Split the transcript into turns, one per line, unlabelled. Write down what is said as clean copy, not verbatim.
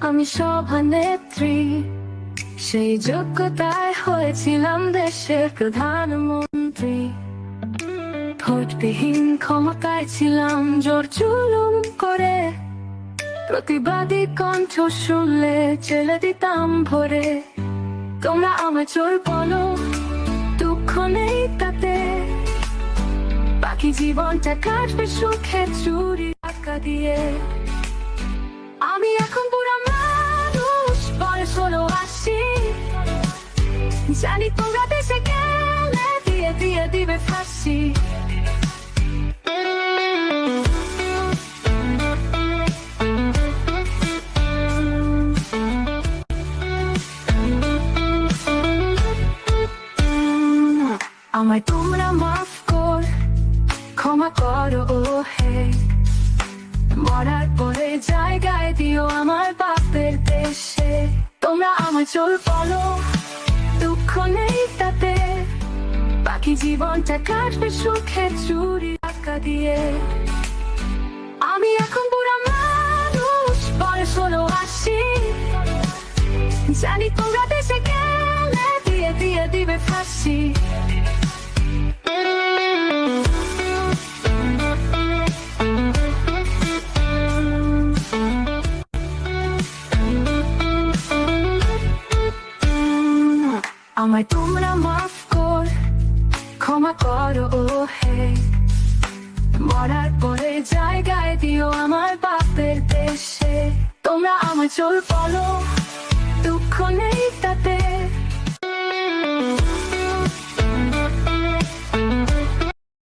আমি সভানেত্রী, সেই যোগ্যতায় হয়েছিলাম দেশের প্রধানমন্ত্রী। ভোটবিহীন ক্ষমতায় ছিলাম জোর জুলুম করে, প্রতিবাদী কণ্ঠ শুনলে ছেড়ে দিতাম ভরে। তোমরা আমার চোর বলো, দুঃখ নেই তাতে, বাকি জীবনটা কাটবে সুখে চুরি টাকা দিয়ে। আমি এখন বুড়া মানুষ, বয়স হলো 80, জানি তোমরা দেশে গেলে দিয়ে দিয়ে দিবে ফাঁসি। আমায় তোমরা মাফ কর, ক্ষমা করো ও হে, মরার পরে জায়গায় দিও আমার বাপের দেশে। তোমরা আমার চোর বলো, দুঃখ নেই তাতে, বাকি জীবনটা কাটবে সুখে চুরি টাকা দিয়ে। আমি এখন বুড়া মানুষ, বয়স হলো 80, জানি তোমরা দেশে গেলে দিয়ে দিয়ে দিবে ফাঁসি। আমায় তোমরা মাফ কর, ক্ষমা করো ও হে, মরার পরে জায়গায় দিও আমার বাপের দেশে। তোমরা আমার চোর বলো, দুঃখ নেই